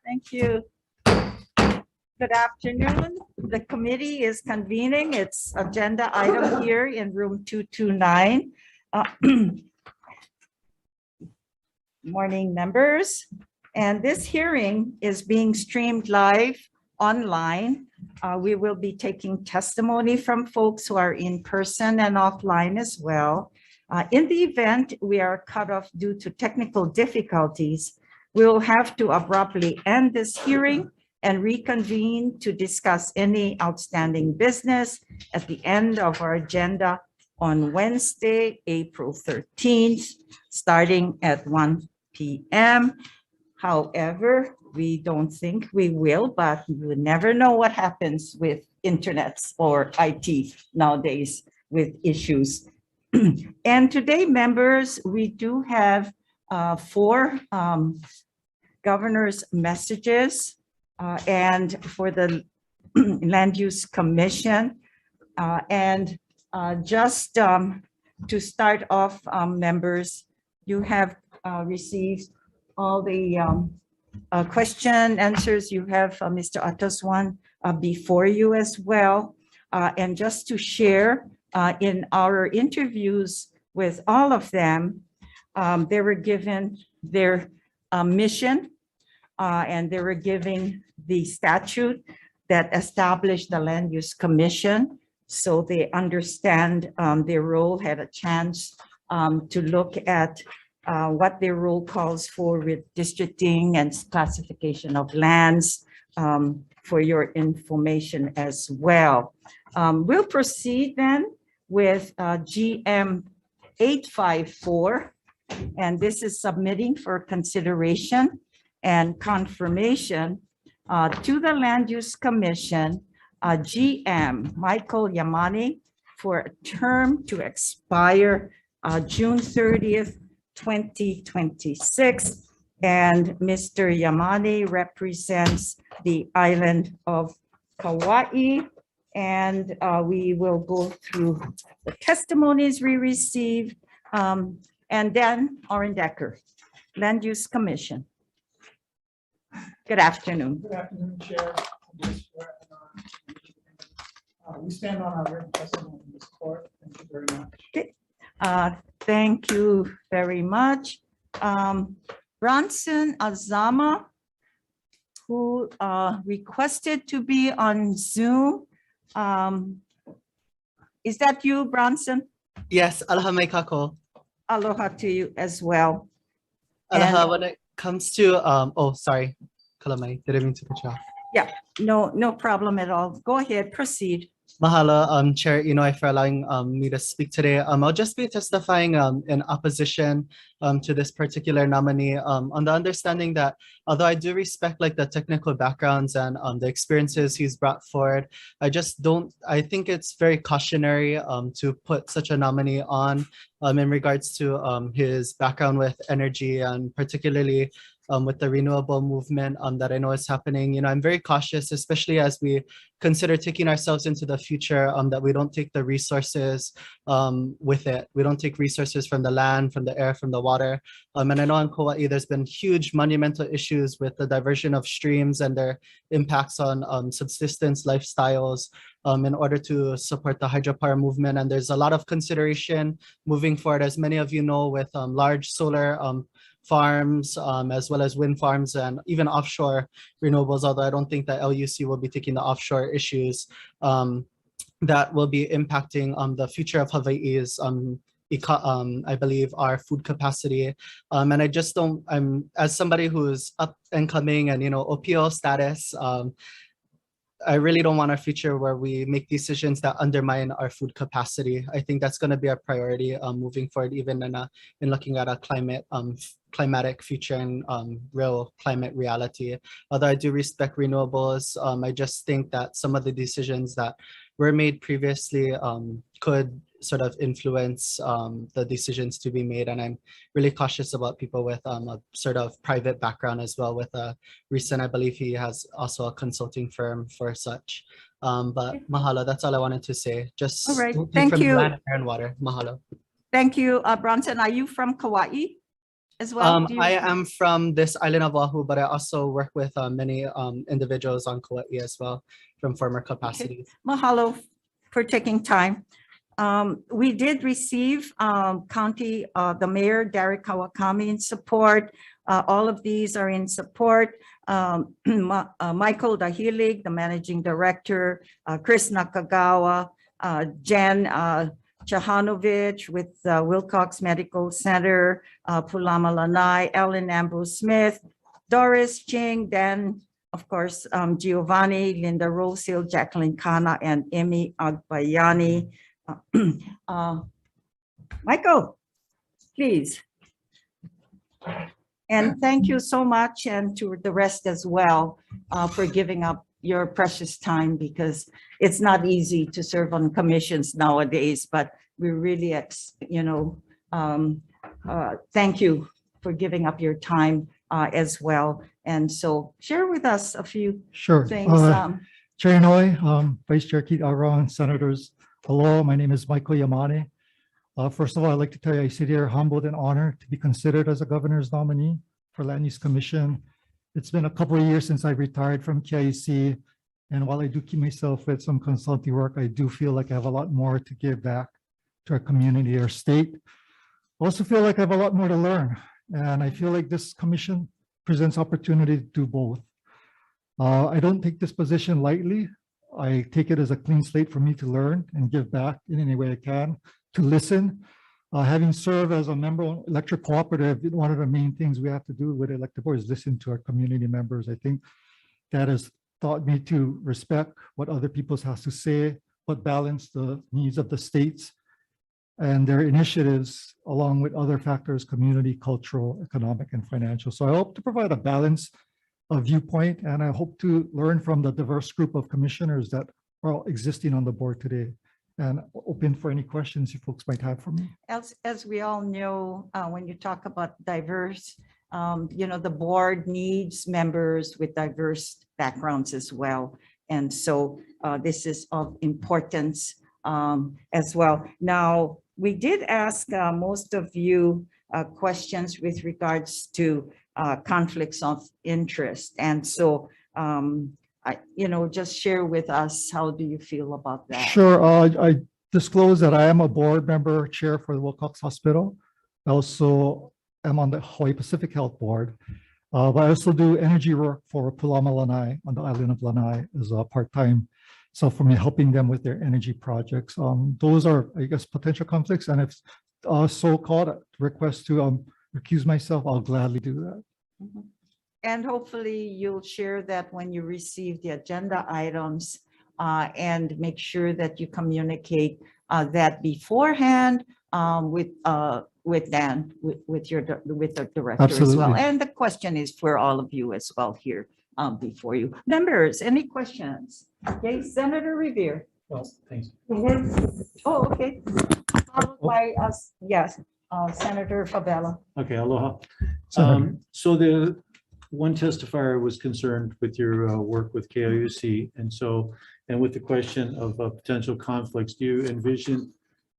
Thank you. Good afternoon. The committee is convening its agenda item here in room 229. Morning, members. And this hearing is being streamed live online. We will be taking testimony from folks who are in person and offline as well. In the event we are cut off due to technical difficulties, we will have to abruptly end this hearing and reconvene to discuss any outstanding business at the end of our agenda on Wednesday, April 13th, starting at 1 p.m. However, we don't think we will, but you never know what happens with internets or IT nowadays with issues. And today, members, we do have 4 governor's messages and for the Land Use Commission. Just to start off, members, you have received all the question answers. You have Mr. Atos one before you as well. And just to share, in our interviews with all of them, they were given their mission and they were giving the statute that established the Land Use Commission. So they understand their role, had a chance to look at what their role calls for with districting and classification of lands, for your information as well. We'll proceed then with GM 854, and this is submitting for consideration and confirmation to the Land Use Commission, GM Michael Yamane, for a term to expire June 30th, 2026. And Mr. Yamane represents the island of Kauai. And we will go through the testimonies we received. And then Oren Decker, Land Use Commission. Good afternoon. Good afternoon, Chair. We stand on our written testimony in this court. Thank you very much. Okay. Thank you very much. Bronson Azama, who requested to be on Zoom. Is that you, Bronson? Yes, aloha mai kako. Aloha to you as well. Aloha, when it comes to, oh, sorry, kalamai, didn't mean to cut you off. Yeah, no problem at all. Go ahead, proceed. Mahalo, Chair Inouye, for allowing me to speak today. I'll just be testifying in opposition to this particular nominee, on the understanding that although I do respect like the technical backgrounds and the experiences he's brought forward, I think it's very cautionary to put such a nominee on in regards to his background with energy and particularly with the renewable movement that I know is happening. You know, I'm very cautious, especially as we consider taking ourselves into the future, that we don't take the resources with it. We don't take resources from the land, from the air, from the water. And I know in Kauai, there's been huge monumental issues with the diversion of streams and their impacts on subsistence lifestyles in order to support the hydropower movement. And there's a lot of consideration moving forward, as many of you know, with large solar farms, as well as wind farms and even offshore renewables, although I don't think that LUC will be taking the offshore issues that will be impacting the future of Hawaii's, I believe, our food capacity. And I just don't, as somebody who's up and coming and, you know, OPO status, I really don't want a future where we make decisions that undermine our food capacity. I think that's going to be a priority moving forward, even in looking at a climatic future and real climate reality. Although I do respect renewables, I just think that some of the decisions that were made previously could sort of influence the decisions to be made. And I'm really cautious about people with a sort of private background as well, with a recent, I believe he has also a consulting firm for such. But mahalo, that's all I wanted to say. Just all right, thank you. Land, air, and water. Mahalo. Thank you, Bronson. Are you from Kauai? as well? Do you- I am from this island of Oahu, but I also work with many individuals on Kauai as well from former capacities. Mahalo for taking time. We did receive the mayor, Derek Kawakami, in support. All of these are in support. Michael Dahilig, the managing director, Chris Nakagawa, Jen Chahanovich with Wilcox Medical Center, Pulama Lanai, Ellen Ambrose Smith, Doris Ching, Dan, of course, Giovanni, Linda Rosil, Jacqueline Kana, and Emi Agbayani. Michael, please. And thank you so much, and to the rest as well, for giving up your precious time, because it's not easy to serve on commissions nowadays, but we really, thank you for giving up your time as well. And so share with us a few Sure. things. Chair Inouye, Vice Chair Keith Aron, Senators, hello, my name is Michael Yamane. First of all, I'd like to tell you, I sit here humbled and honored to be considered as a governor's nominee for Land Use Commission. It's been a couple of years since I retired from KIC, and while I do keep myself with some consulting work, I do feel like I have a lot more to give back to our community or state. I also feel like I have a lot more to learn, and I feel like this commission presents opportunity to do both. I don't take this position lightly. I take it as a clean slate for me to learn and give back in any way I can, to listen. Having served as a member of electric cooperative, one of the main things we have to do with elected board is listen to our community members. I think that has taught me to respect what other people have to say, but balance the needs of the states and their initiatives along with other factors, community, cultural, economic, and financial. So I hope to provide a balance of viewpoint, and I hope to learn from the diverse group of commissioners that are existing on the board today, and open for any questions you folks might have for me. As we all know, when you talk about diverse, the board needs members with diverse backgrounds as well. And so this is of importance as well. Now, we did ask most of you questions with regards to conflicts of interest. And so, just share with us, how do you feel about that? Sure. I disclose that I am a board member chair for the Wilcox Hospital. I also am on the Hawaii Pacific Health Board. But I also do energy work for Pulama Lanai on the island of Lanai as a part-time. So for me, helping them with their energy projects. Those are, I guess, potential conflicts. And if so-called request to recuse myself, I'll gladly do that. Mhm. And hopefully you'll share that when you receive the agenda items, and make sure that you communicate that beforehand with Dan, with the director as well. Absolutely. And the question is for all of you as well here before you. Members, any questions? Okay, Senator Revere. Well, thanks. Oh, okay. Followed by us, yes, Senator Favela. Okay, aloha. Senator. So the one testifier was concerned with your work with KIUC, and with the question of potential conflicts, do you envision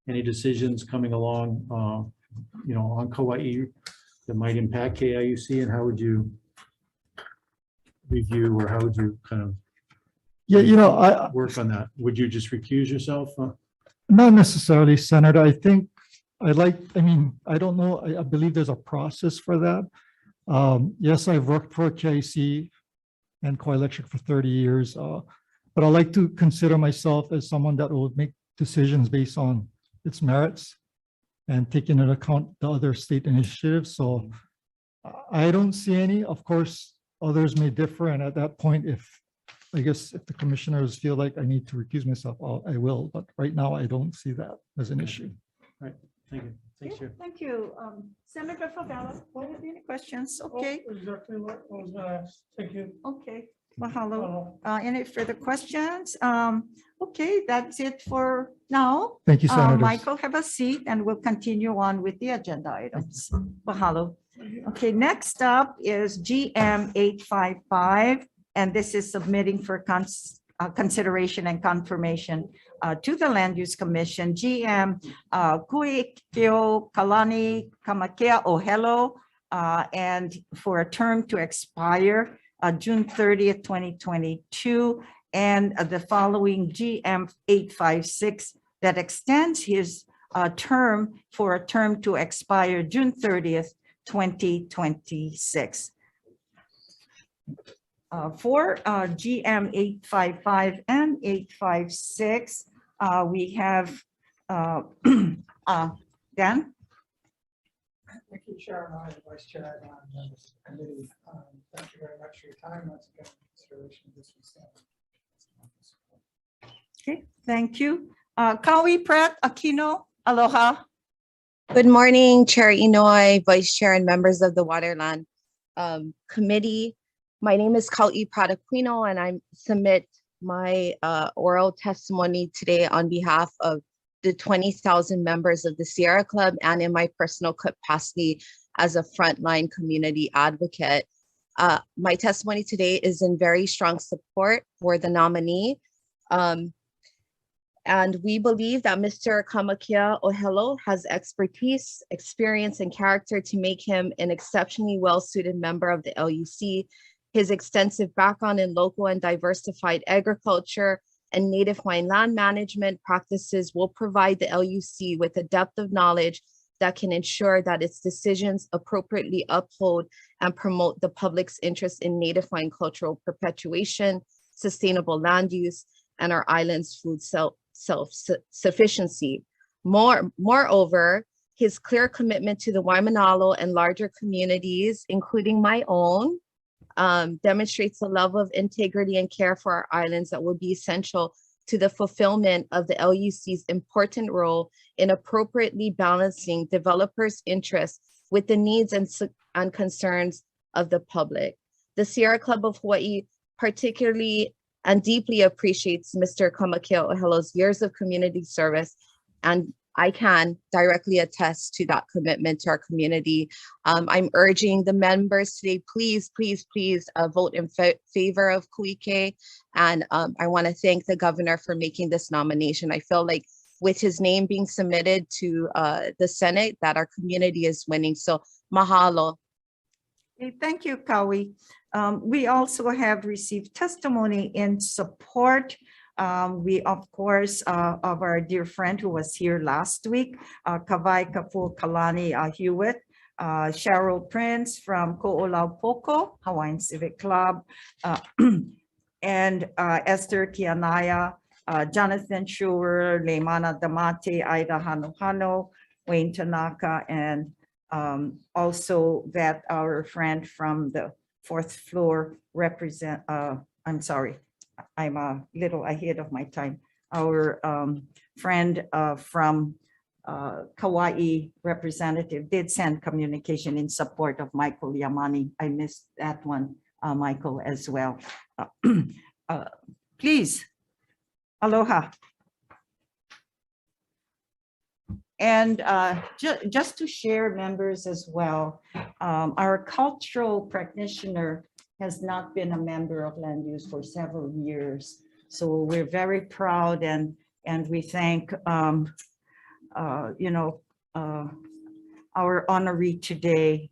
any decisions coming along, on Kauai that might impact KIUC, and how would you review, or how would you kind of Yeah, work on that? Would you just recuse yourself? not necessarily, Senator. I think I don't know. I believe there's a process for that. Yes, I've worked for KIC and Kauai Electric for 30 years, but I like to consider myself as someone that will make decisions based on its merits and taking into account the other state initiatives. So I don't see any. Of course, others may differ, and at that point, if the commissioners feel like I need to recuse myself, I will. But right now, I don't see that as an issue. Thank you. Thanks, Chair. Thank you. Senator Favela, what are any questions? Okay, Exactly what I was gonna ask. Thank you. okay. Mahalo. Any further questions? Okay, that's it for now. Thank you, Senators. Michael, have a seat, and we'll continue on with the agenda items. Mahalo. Okay, next up is GM 855, and this is submitting for consideration and confirmation to the Land Use Commission. GM Kuikio Kalani Kamakea Ohelo and for a term to expire June 30th, 2022, and the following GM 856 that extends his term for a term to expire June 30th, 2026. For GM 855 and 856, we have Dan? Thank you, Chair, and I, the Vice Chair, and members of the committee. Thank you very much for your time. Once again, consideration of this consent. Okay, thank you. Kawi Pratt Aquino, aloha. Good morning, Chair Inoy, Vice Chair, and members of the Waterland Committee. My name is Hawai'i Aquino, and I submit my oral testimony today on behalf of the 20,000 members of the Sierra Club and in my personal capacity as a frontline community advocate. My testimony today is in very strong support for the nominee. And we believe that Mr. Kamakia Ohelo has expertise, experience, and character to make him an exceptionally well-suited member of the LUC. His extensive background in local and diversified agriculture and native Hawaiian land management practices will provide the LUC with a depth of knowledge that can ensure that its decisions appropriately uphold and promote the public's interest in native Hawaiian cultural perpetuation, sustainable land use, and our island's food self-sufficiency. Moreover, his clear commitment to the Waimanalo and larger communities, including my own, demonstrates a level of integrity and care for our islands that will be essential to the fulfillment of the LUC's important role in appropriately balancing developers' interests with the needs and concerns of the public. The Sierra Club of Hawaii particularly and deeply appreciates Mr. Kamakia Ohelo's years of community service, and I can directly attest to that commitment to our community. I'm urging the members today, please vote in favor of Kuike. And I want to thank the governor for making this nomination. I feel like with his name being submitted to the Senate, that our community is winning. So mahalo. Okay, thank you, Kawi. We also have received testimony in support. We, of course, of our dear friend who was here last week, Kawai Kafu Kalani Hewitt, Cheryl Prince from Ko'olaupoko, Hawaiian Civic Club, and Esther Kianaya, Jonathan Schuer, Leimana Damate, Aida Hanuhano, Wayne Tanaka, and also that our friend from the fourth floor represent, I'm sorry, I'm a little ahead of my time. Our friend from Kauai representative did send communication in support of Michael Yamane. I missed that one, Michael, as well. Please, aloha. And just to share, members, as well, our cultural practitioner has not been a member of land use for several years. So we're very proud and we thank, you know, our honoree today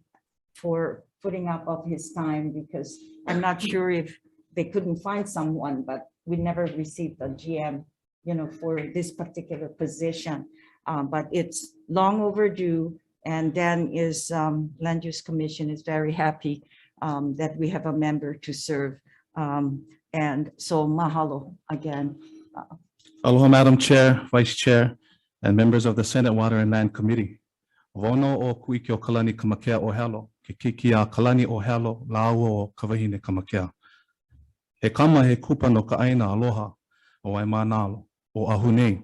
for putting up of his time, because I'm not sure if they couldn't find someone, but we never received a GM, you know, for this particular position. But it's long overdue, and then is Land Use Commission is very happy that we have a member to serve. And so mahalo again. Aloha, Madam Chair, Vice Chair, and members of the Senate Water and Land Committee. Vono o kuikio kalani kamakea ohelo, ke kiki a kalani ohelo, laua o kawahine kamakea. He kama he kupa no ka aina aloha o Waimanalo o Ahunei.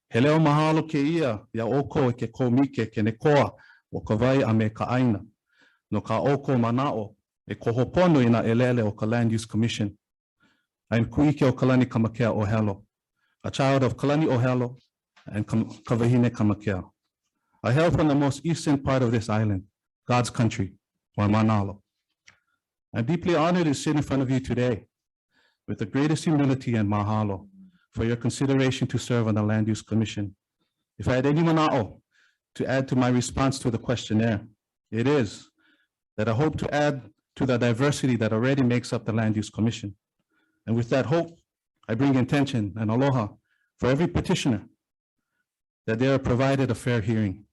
He leo mahalo ke ia ia oko ke komike ke nekoa o kawai a me ka aina. No ka oko manao e kohopono ina elele o ka Land Use Commission. I'm kuikio kalani kamakea ohelo, a child of Kalani Ohelo and Kawahine Kamakea. I hail from the most eastern part of this island, God's country, Waimanalo. I'm deeply honored to sit in front of you today with the greatest humility and mahalo for your consideration to serve on the Land Use Commission. If I had any mana'o to add to my response to the questionnaire, it is that I hope to add to the diversity that already makes up the Land Use Commission. And with that hope, I bring intention and aloha for every petitioner that they are provided a fair hearing.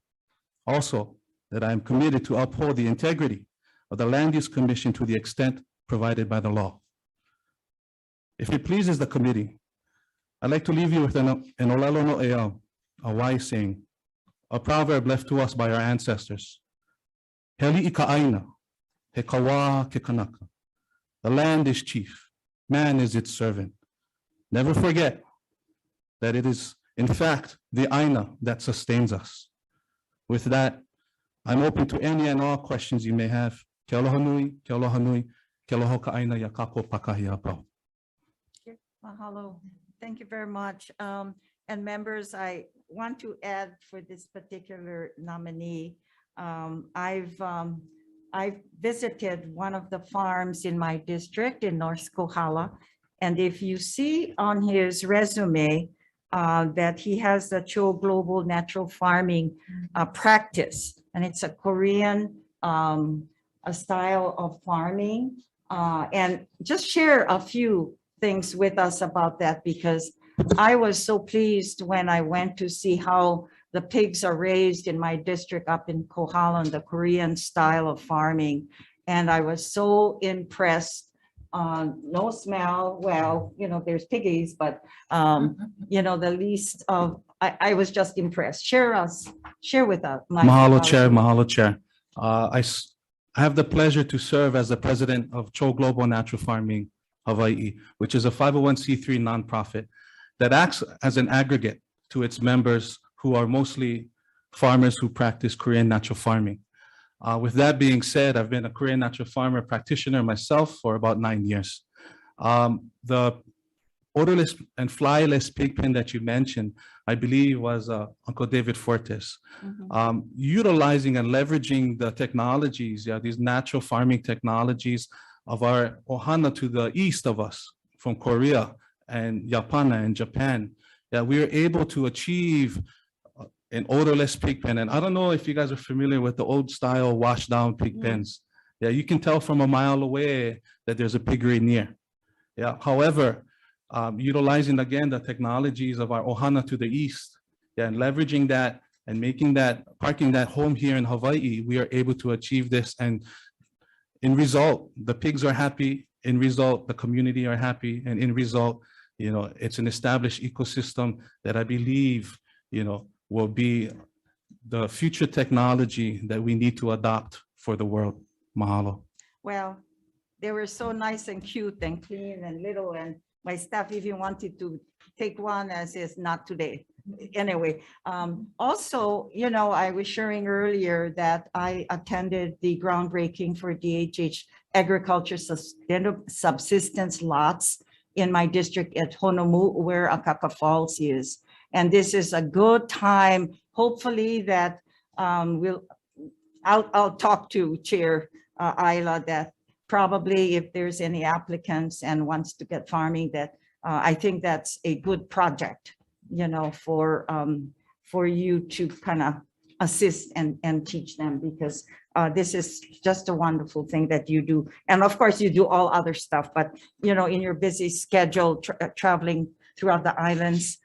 Also, that I am committed to uphold the integrity of the Land Use Commission to the extent provided by the law. If it pleases the committee, I'd like to leave you with an olelo no eau, a wise saying, a proverb left to us by our ancestors. Heli ika aina, he kawa ke kanaka. The land is chief, man is its servant. Never forget that it is, in fact, the aina that sustains us. With that, I'm open to any and all questions you may have. Ke aloha nui, ke aloha nui, ke aloha ka aina ya kako pakahi apau. Mahalo. Thank you very much. And members, I want to add for this particular nominee, I've visited one of the farms in my district in North Kohala. And if you see on his resume that he has the Cho Global Natural Farming practice, and it's a Korean a style of farming. And just share a few things with us about that, because I was so pleased when I went to see how the pigs are raised in my district up in Kohala, the Korean style of farming. And I was so impressed. No smell, well, you know, there's piggies, but you know, the least of, I was just impressed. Share with us. Mahalo, Chair. Mahalo, Chair. I have the pleasure to serve as the president of Cho Global Natural Farming Hawai'i, which is a 501c3 nonprofit that acts as an aggregate to its members who are mostly farmers who practice Korean natural farming. With that being said, I've been a Korean natural farmer practitioner myself for about 9 years. The odorless and flyless pig pen that you mentioned, I believe was Uncle David Fortes. Utilizing and leveraging the technologies, these natural farming technologies of our ohana to the east of us, from Korea and Japan and Japan, we are able to achieve an odorless pig pen. And I don't know if you guys are familiar with the old style wash down pig pens. You can tell from a mile away that there's a piggery near. However, utilizing again the technologies of our ohana to the east, and leveraging that and making that, parking that home here in Hawaii, we are able to achieve this. And in result, the pigs are happy. In result, the community are happy. And in result, you know, it's an established ecosystem that I believe, you know, will be the future technology that we need to adopt for the world. Mahalo. Well, they were so nice and cute and clean and little, and my staff even wanted to take one, as is not today. Anyway, also, you know, I was sharing earlier that I attended the groundbreaking for DHH agriculture subsistence lots in my district at Honomu, where Akaka Falls is. And this is a good time, hopefully, that I'll talk to Chair Ayla, that probably if there's any applicants and wants to get farming, that I think that's a good project, you know, for you to kind of assist and teach them, because this is just a wonderful thing that you do. And of course you do all other stuff, but you know, in your busy schedule, traveling throughout the islands,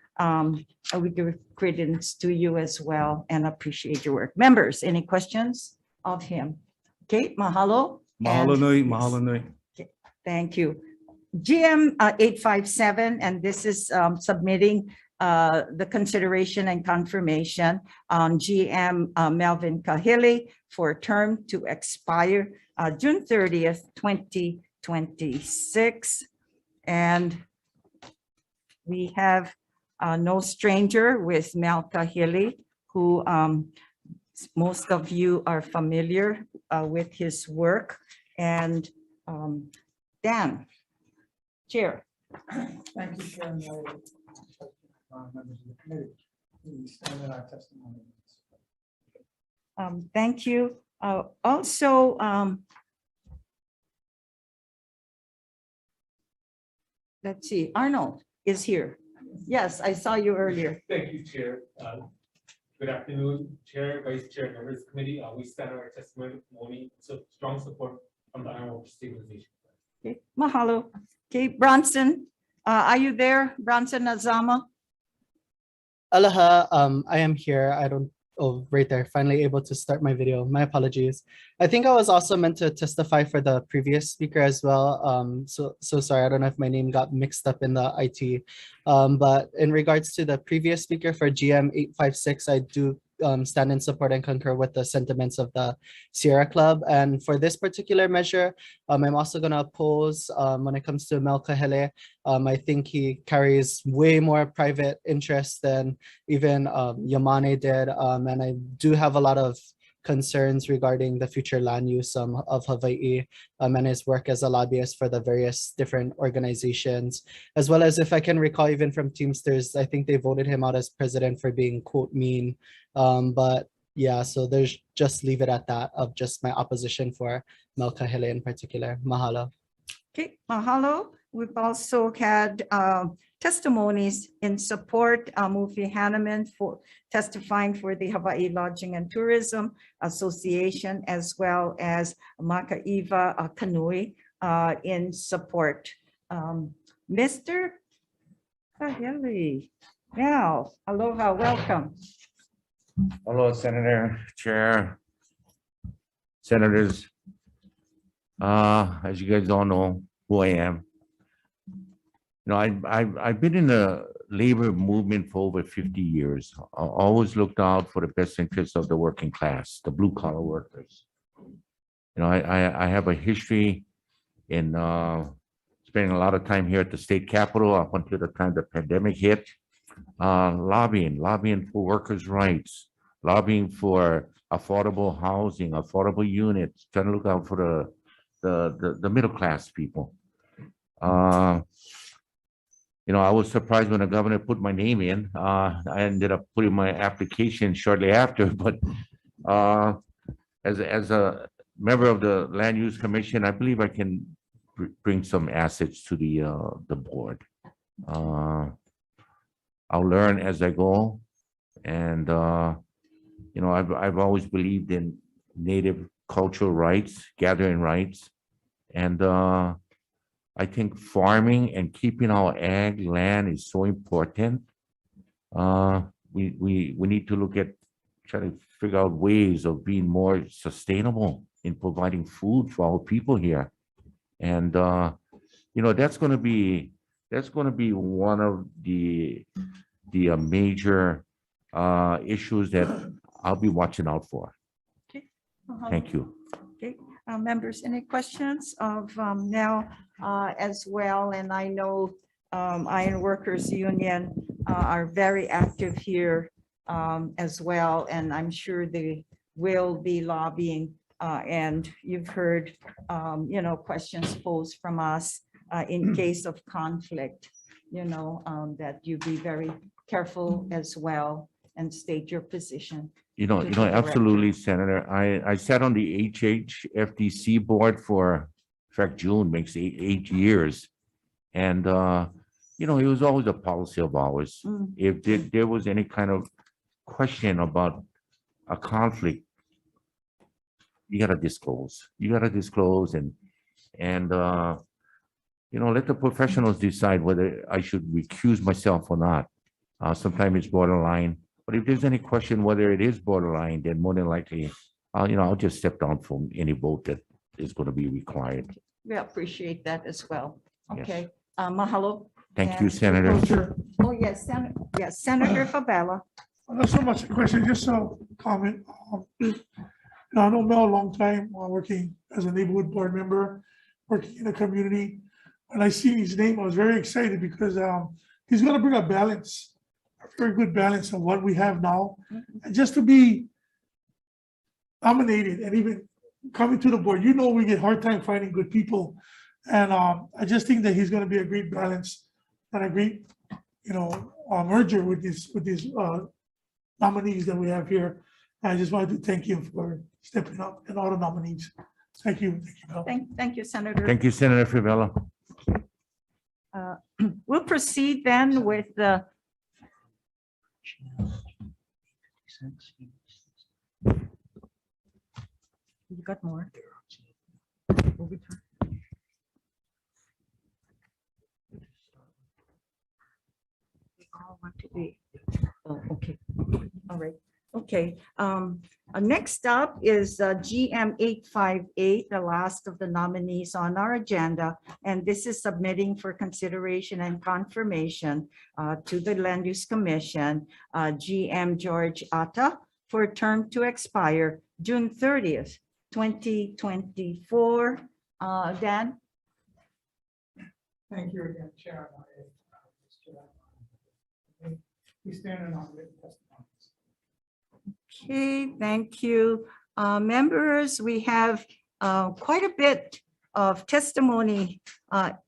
we give credence to you as well and appreciate your work. Members, any questions of him? Okay, mahalo. Mahalo nui, mahalo nui. Okay, thank you. GM 857, and this is submitting the consideration and confirmation on GM Melvin Kahili for a term to expire June 30th, 2026. And we have no stranger with Mel Kahili, who most of you are familiar with his work. And Dan, Chair. Thank you, Chair. Members of the committee. We stand in our testimony. Thank you. Also, let's see, Arnold is here. Yes, I saw you earlier. Thank you, Chair. Good afternoon, Chair, Vice Chair, members of the committee. We stand on our testimony, so strong support from the Honorable Stabilization. Okay, mahalo. Okay, Bronson, are you there? Bronson Azama? Aloha, I am here. Oh, right there, finally able to start my video. My apologies. I think I was also meant to testify for the previous speaker as well. So sorry, I don't know if my name got mixed up in the IT. But in regards to the previous speaker for GM 856, I do stand in support and concur with the sentiments of the Sierra Club. And for this particular measure, I'm also going to oppose when it comes to Mel Kahele. I think he carries way more private interest than even Yamane did. And I do have a lot of concerns regarding the future land use of Hawaii and his work as a lobbyist for the various different organizations, as well as, if I can recall, even from Teamsters, I think they voted him out as president for being, quote, mean. But yeah, so there's just leave it at that of just my opposition for Mel Kahele in particular. Mahalo. Okay, mahalo. We've also had testimonies in support. Mufi Hanneman for testifying for the Hawaii Lodging and Tourism Association, as well as Makaiva Kanui in support. Mr. Kahele, now, aloha, welcome. Hello, Senator, Chair, Senators. As you guys all know who I am. You know, I've been in the labor movement for over 50 years. I always looked out for the best interests of the working class, the blue collar workers. You know, I have a history in spending a lot of time here at the state capitol up until the time the pandemic hit, lobbying for workers' rights, lobbying for affordable housing, affordable units, trying to look out for the middle class people. You know, I was surprised when the governor put my name in. I ended up putting my application shortly after, but as a member of the Land Use Commission, I believe I can bring some assets to the board. I'll learn as I go, and you know, I've always believed in native cultural rights, gathering rights, and I think farming and keeping our ag land is so important. We need to look at, try to figure out ways of being more sustainable in providing food for our people here. And you know, that's going to be one of the major issues that I'll be watching out for. Okay. Thank you. Okay, members, any questions of Nell as well? And I know Iron Workers Union are very active here as well, and I'm sure they will be lobbying. And you've heard, you know, questions posed from us in case of conflict, you know, that you be very careful as well and state your position. You know, absolutely, Senator. I sat on the HHFDC board for, in fact, June makes eight years. And, you know, it was always a policy of ours. If there was any kind of question about a conflict, you got to disclose. You got to disclose and you know, let the professionals decide whether I should recuse myself or not. Sometimes it's borderline. But if there's any question whether it is borderline, then more than likely, you know, I'll just step down from any vote that is going to be required. We appreciate that as well. Yes. Okay, mahalo. Thank you, And- Senator. Sure. Oh, yes, Senator Favela. Not so much a question, just a comment. I know Mel a long time, working as a neighborhood board member, working in the community. When I see his name, I was very excited because he's going to bring a balance, a very good balance of what we have now. And just to be nominated and even coming to the board, you know, we get hard time finding good people. And I just think that he's going to be a great balance and a great, you know, merger with these nominees that we have here. I just wanted to thank you for stepping up and all the nominees. Thank you. Thank you, Mel. Thank you, Senator. Thank you, Senator Favela. We'll proceed then with the You got more? They all want to be. Oh, okay. All right. Okay. Next up is GM 858, the last of the nominees on our agenda. And this is submitting for consideration and confirmation to the Land Use Commission, GM George Atta, for a term to expire June 30th, 2024. Dan? Thank you again, Chair. We stand on written testimony. Okay, thank you. Members, we have quite a bit of testimony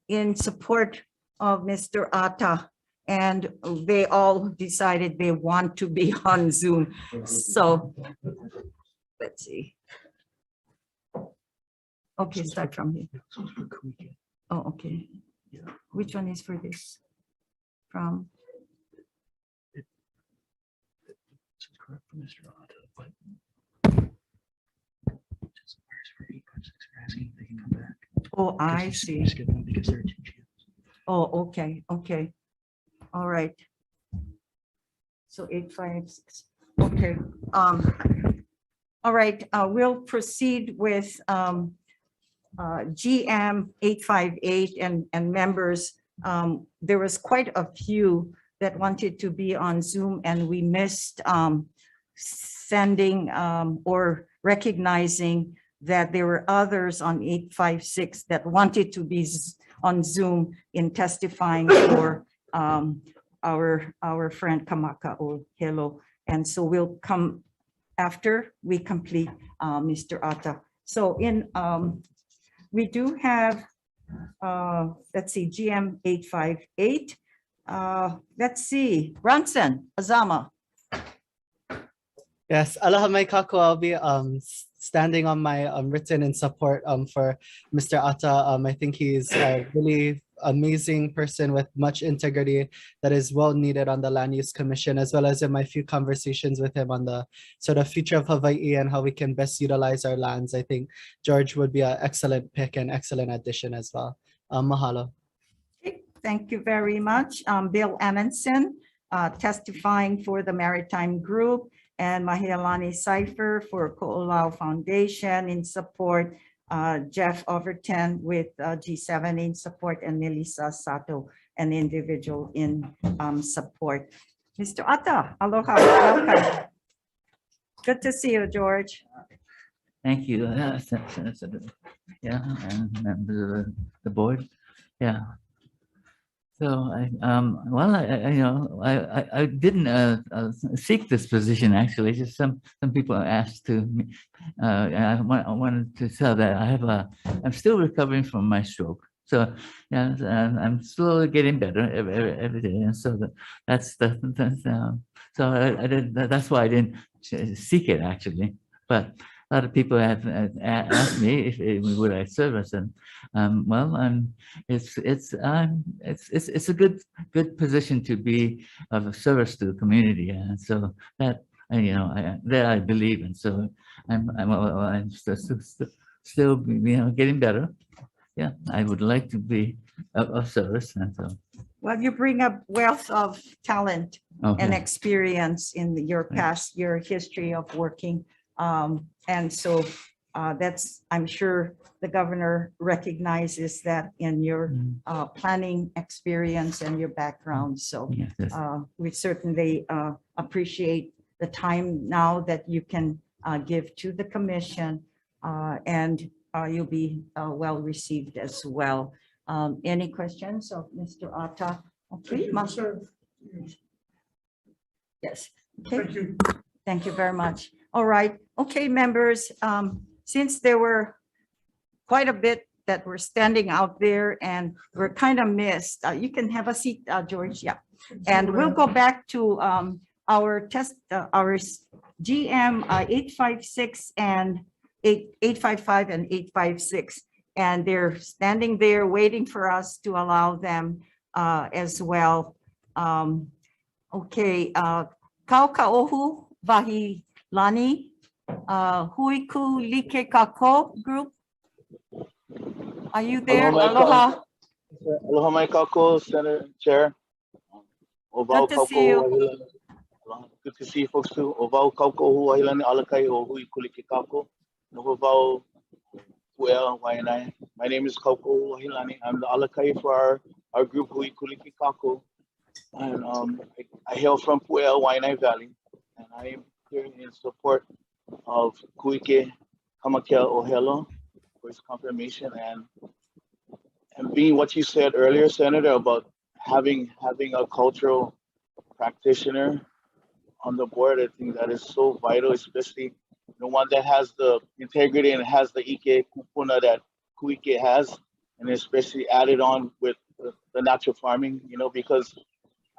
in support of Mr. Atta, and they all decided they want to be on Zoom. So let's see. Okay, start from here. Oh, okay. Which one is for this? From? Correct for Mr. Atta, but just for 856, we're asking if they can come back. Oh, I see. Skip them because they're two channels. Oh, okay, okay. All right. So 856, okay. All right, we'll proceed with GM 858 and members. There was quite a few that wanted to be on Zoom, and we missed sending or recognizing that there were others on 856 that wanted to be on Zoom in testifying for our friend Kamaka or Hello. And so we'll come after we complete Mr. Atta. So we do have, let's see, GM 858. Let's see, Bronson Azama. Yes, aloha mai kako. I'll be standing on my written in support for Mr. Atta. I think he's a really amazing person with much integrity that is well needed on the Land Use Commission, as well as in my few conversations with him on the sort of future of Hawaii and how we can best utilize our lands. I think George would be an excellent pick and excellent addition as well. Mahalo. Okay, thank you very much. Bill Amundsen testifying for the Maritime Group, and Mahialani Cipher for Ko'olau Foundation in support, Jeff Overton with G7 in support, and Melissa Sato, an individual in support. Mr. Atta, aloha, welcome. Good to see you, George. Thank you. Yeah, and members of the board. Yeah. So I didn't seek this position actually. Just some people asked to me. I wanted to tell that I'm still recovering from my stroke. So yeah, I'm slowly getting better every day, and so that's why I didn't seek it actually. But a lot of people have asked me if would I service, and it's a good position to be of service to the community, and so that that I believe in. So I'm still getting better. Yeah, I would like to be of service, and so. Well, you bring a wealth of talent Okay. and experience in your past, your history of working. And so that's, I'm sure the governor recognizes that in your planning experience and your background. So Yes, yes. we certainly appreciate the time now that you can give to the commission, and you'll be well received as well. Any questions of Mr. Atta? Okay. Yes. Okay. Thank you. Thank you very much. All right. Okay, members, since there were quite a bit that were standing out there and were kind of missed, you can have a seat, George. Yeah. And we'll go back to our GM 856 and 855 and 856. And they're standing there waiting for us to allow them as well. Okay, Kaukaohu Vahilani, Huiku Like Kako Group. Are you there? Aloha. Aloha mai kako, Senator Chair. Good to see you. Good to see you folks too. Ovau kauko huahilani alakai o hui kuliki kako. Noho vau puea wainai. My name is Kauko Huahilani. I'm the alakai for our group Hui Kuliki Kako. And I hail from Puea Wainai Valley. And I am here in support of Kuike Kamakea Ohelo for his confirmation and being what you said earlier, Senator, about having a cultural practitioner on the board. I think that is so vital, especially the one that has the integrity and has the Ike Kupuna that Kuike has, and especially added on with the natural farming, because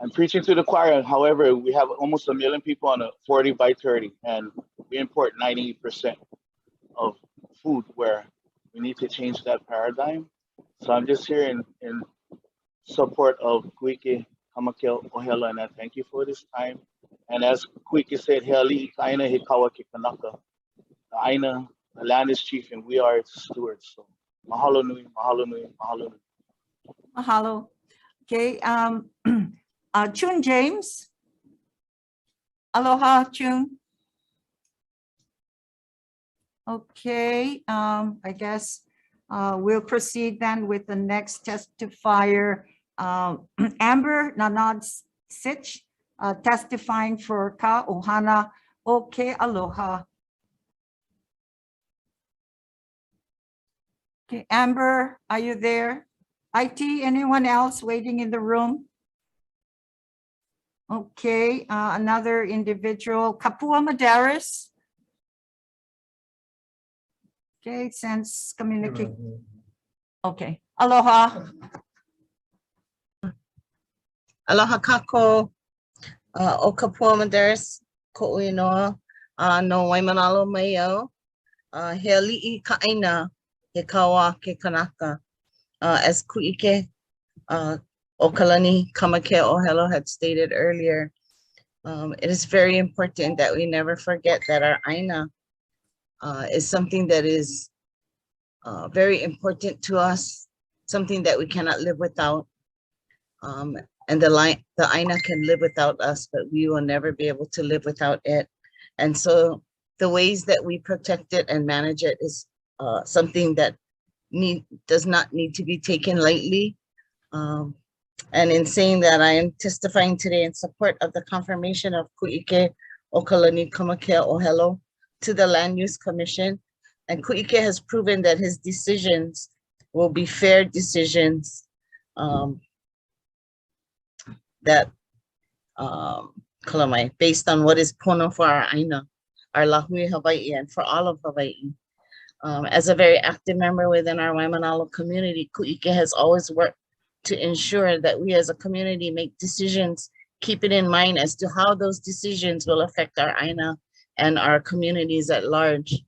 I'm preaching to the choir. However, we have almost 1 million people on a 40 by 30, and we import 90% of food, where we need to change that paradigm. So I'm just here in support of Kuike Kamakea Ohela, and I thank you for this time. And as Kuike said, Heali Ikaina Hikawa Kikanaka. The Aina, the land is chief, and we are its stewards. So mahalo nui, mahalo nui, mahalo nui. Mahalo. Okay, Chun James. Aloha, Chun. Okay, I guess we'll proceed then with the next testifier, Amber Nanad Sitch, testifying for Ka Ohana Oke Aloha. Okay, Amber, are you there? IT, anyone else waiting in the room? Okay, another individual, Kapua Madaris. Okay, sense communicate. Okay, aloha. Aloha kako, o kapua madaris, ko uinoa, no waimanalo maio, he ali'i ka aina, he kawa ke kanaka. As Kuike Okalani Kamakea Ohelo had stated earlier, it is very important that we never forget that our aina is something that is very important to us, something that we cannot live without. And the aina can live without us, but we will never be able to live without it. And so the ways that we protect it and manage it is something that does not need to be taken lightly. And in saying that, I am testifying today in support of the confirmation of Kuike Okalani Kamakea Ohelo to the Land Use Commission. And Kuike has proven that his decisions will be fair decisions that based on what is pono for our aina, our lahui Hawai'i, and for all of Hawai'i. As a very active member within our Waimanalo community, Kuike has always worked to ensure that we as a community make decisions, keeping in mind as to how those decisions will affect our aina and our communities at large.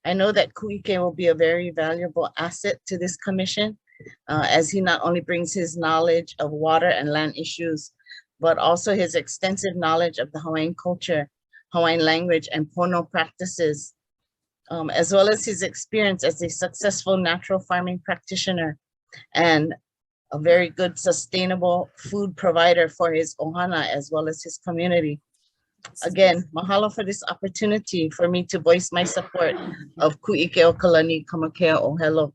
I know that Kuike will be a very valuable asset to this commission, as he not only brings his knowledge of water and land issues, but also his extensive knowledge of the Hawaiian culture, Hawaiian language, and pono practices, as well as his experience as a successful natural farming practitioner and a very good sustainable food provider for his ohana as well as his community. Again, mahalo for this opportunity for me to voice my support of Kuike Okalani Kamakea Ohelo.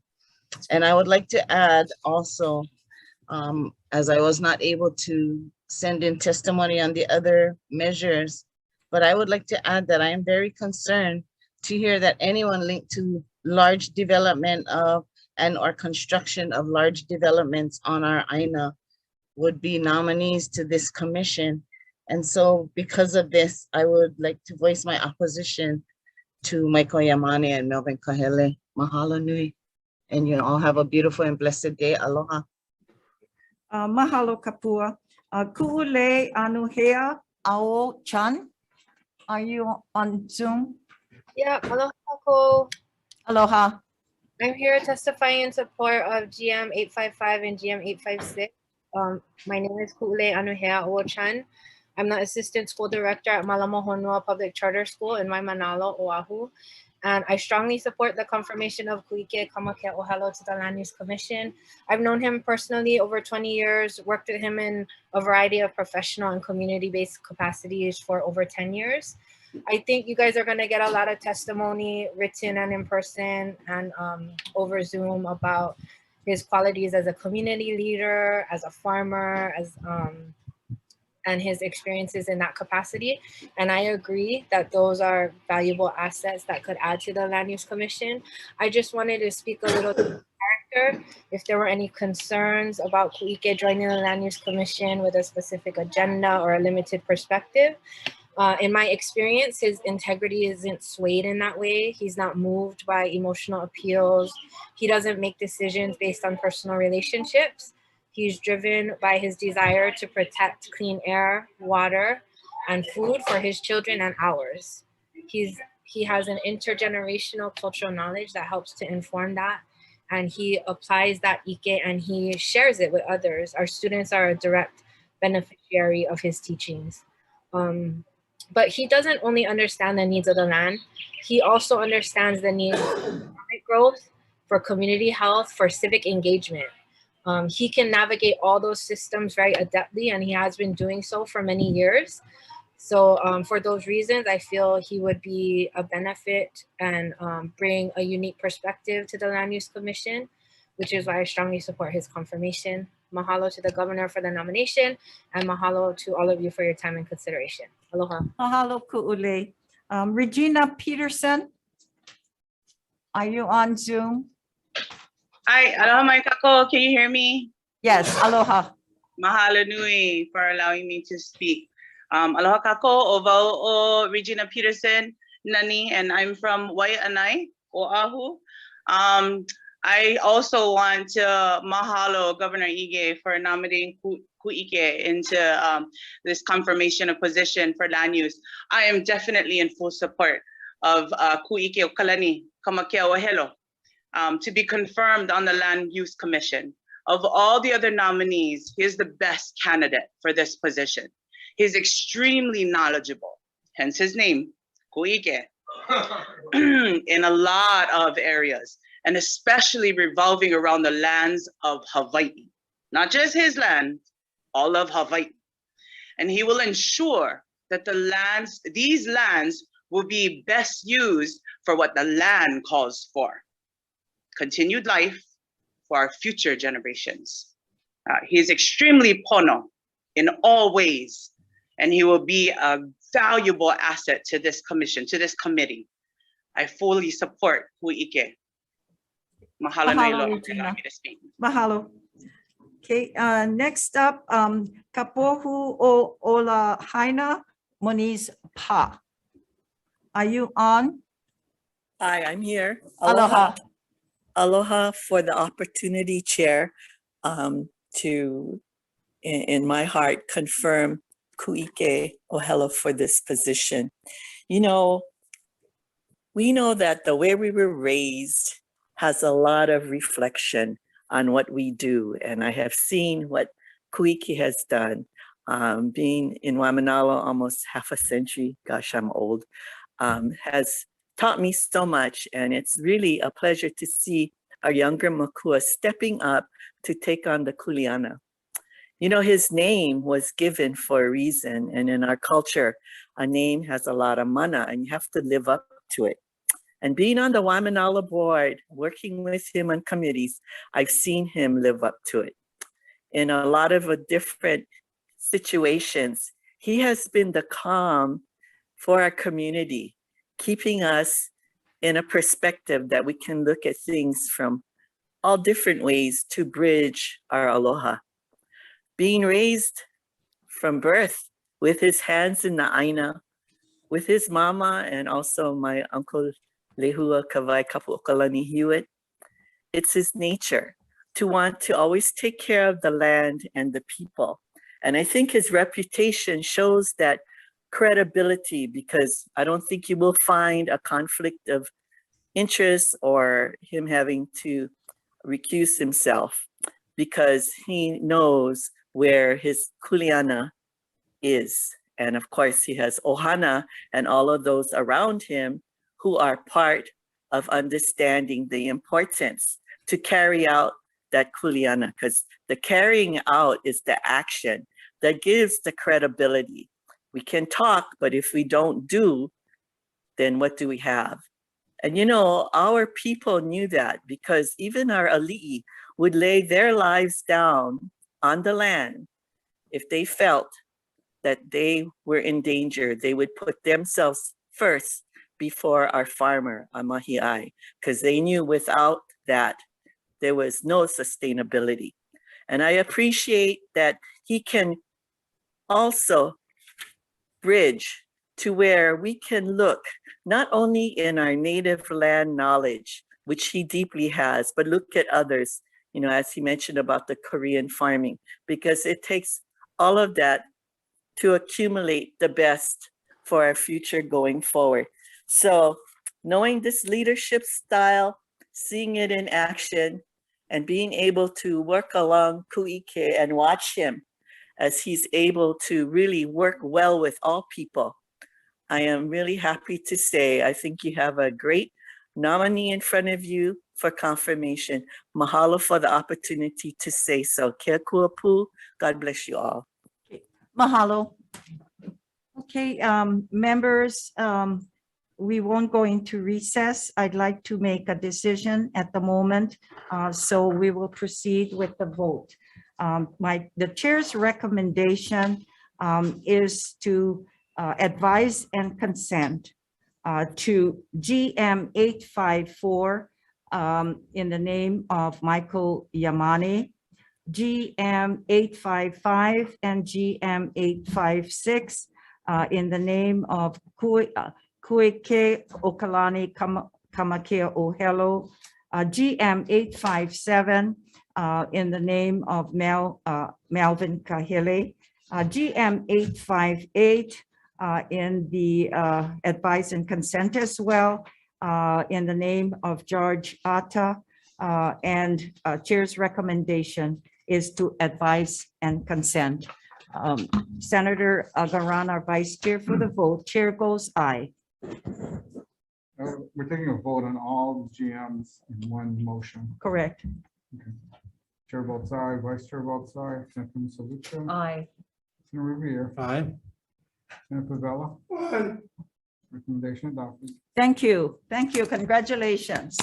And I would like to add also, as I was not able to send in testimony on the other measures, but I would like to add that I am very concerned to hear that anyone linked to large development of and or construction of large developments on our aina would be nominees to this commission. And so because of this, I would like to voice my opposition to Michael Yamane and Melvin Kahele. Mahalo nui. And you all have a beautiful and blessed day. Aloha. Mahalo kapua. Ku'ule Anuhea Ao Chan. Are you on Zoom? Yeah, aloha kako. Aloha. I'm here testifying in support of GM 855 and GM 856. My name is Ku'ule Anuhea Ao Chan. I'm the assistant school director at Malama Honua Public Charter School in Waimanalo, Oahu. And I strongly support the confirmation of Ku'ike Kamakea Ohelo to the Land Use Commission. I've known him personally over 20 years, worked with him in a variety of professional and community-based capacities for over 10 years. I think you guys are going to get a lot of testimony written and in person and over Zoom about his qualities as a community leader, as a farmer, as and his experiences in that capacity. And I agree that those are valuable assets that could add to the Land Use Commission. I just wanted to speak a little to the character, if there were any concerns about Ku'ike joining the Land Use Commission with a specific agenda or a limited perspective. In my experience, his integrity isn't swayed in that way. He's not moved by emotional appeals. He doesn't make decisions based on personal relationships. He's driven by his desire to protect clean air, water, and food for his children and ours. He has an intergenerational cultural knowledge that helps to inform that. And he applies that ike and he shares it with others. Our students are a direct beneficiary of his teachings. But he doesn't only understand the needs of the land, he also understands the need for economic growth, for community health, for civic engagement. He can navigate all those systems very adeptly, and he has been doing so for many years. So for those reasons, I feel he would be a benefit and bring a unique perspective to the Land Use Commission, which is why I strongly support his confirmation. Mahalo to the governor for the nomination, and mahalo to all of you for your time and consideration. Aloha. Mahalo ku'ule. Regina Peterson, are you on Zoom? Hi, aloha mai kako. Can you hear me? Yes, aloha. Mahalo nui for allowing me to speak. Aloha kako, ovau o Regina Peterson, nani, and I'm from Wai'anae, Oahu. I also want to mahalo Governor Ige for nominating Ku'ike into this confirmation of position for land use. I am definitely in full support of Ku'ike o Kalani Kamakea Ohelo to be confirmed on the Land Use Commission. Of all the other nominees, he is the best candidate for this position. He's extremely knowledgeable, hence his name, Ku'ike, in a lot of areas, and especially revolving around the lands of Hawaii. Not just his land, all of Hawaii. And he will ensure that these lands will be best used for what the land calls for. Continued life for our future generations. He is extremely pono in all ways, and he will be a valuable asset to this commission, to this committee. I fully support Ku'ike. Mahalo nui loa for allowing me to speak. Mahalo. Okay, next up, Kapohu o Ola Haina Moniz Pa. Are you on? Hi, I'm here. Aloha. Aloha for the opportunity, Chair, to, in my heart, confirm Ku'ike Ohelo for this position. You know, we know that the way we were raised has a lot of reflection on what we do. And I have seen what Ku'ike has done, being in Waimanalo almost half a century, gosh, I'm old, has taught me so much. And it's really a pleasure to see our younger Makua stepping up to take on the kuleana. You know, his name was given for a reason. And in our culture, a name has a lot of mana and you have to live up to it. And being on the Waimanalo board, working with him on committees, I've seen him live up to it. In a lot of different situations, he has been the calm for our community, keeping us in a perspective that we can look at things from all different ways to bridge our aloha. Being raised from birth with his hands in the aina, with his mama and also my uncle Lehua Kawai Kapu'okalani Hewitt, it's his nature to want to always take care of the land and the people. And I think his reputation shows that credibility, because I don't think you will find a conflict of interest or him having to recuse himself, because he knows where his kuleana is And of course, he has Ohana and all of those around him who are part of understanding the importance to carry out that kuleana, because the carrying out is the action that gives the credibility. We can talk, but if we don't do, then what do we have? And you know, our people knew that, because even our ali'i would lay their lives down on the land if they felt that they were in danger. They would put themselves first before our farmer, our mahi'ai, because they knew without that, there was no sustainability. And I appreciate that he can also bridge to where we can look not only in our native land knowledge, which he deeply has, but look at others, you know, as he mentioned about the Korean farming, because it takes all of that to accumulate the best for our future going forward. So knowing this leadership style, seeing it in action, and being able to work along Ku'ike and watch him as he's able to really work well with all people, I am really happy to say, I think you have a great nominee in front of you for confirmation. Mahalo for the opportunity to say so. Kia kuapu. God bless you all. Mahalo. Okay, members, we won't go into recess. I'd like to make a decision at the moment, so we will proceed with the vote. The chair's recommendation is to advise and consent to GM 854 in the name of Michael Yamane, GM 855 and GM 856 in the name of Kuike Okalani Kamakea Ohelo, GM 857 in the name of Melvin Kahile, GM 858 in the advice and consent as well, in the name of George Atta, and chair's recommendation is to advise and consent. Senator Agaran, our vice chair for the vote, chair goes aye. We're taking a vote on all GMs in one motion. Correct. Okay. Chair votes aye, vice chair votes aye, Senator Salucha. Aye. Senator Revere. Aye. Senator Pavella. Aye. Recommendation adopted. Thank you. Thank you. Congratulations.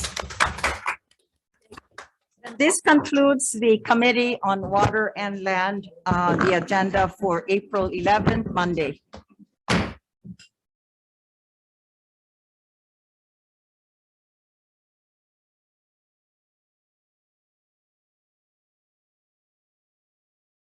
This concludes the Committee on Water and Land, the agenda for April 11th, Monday.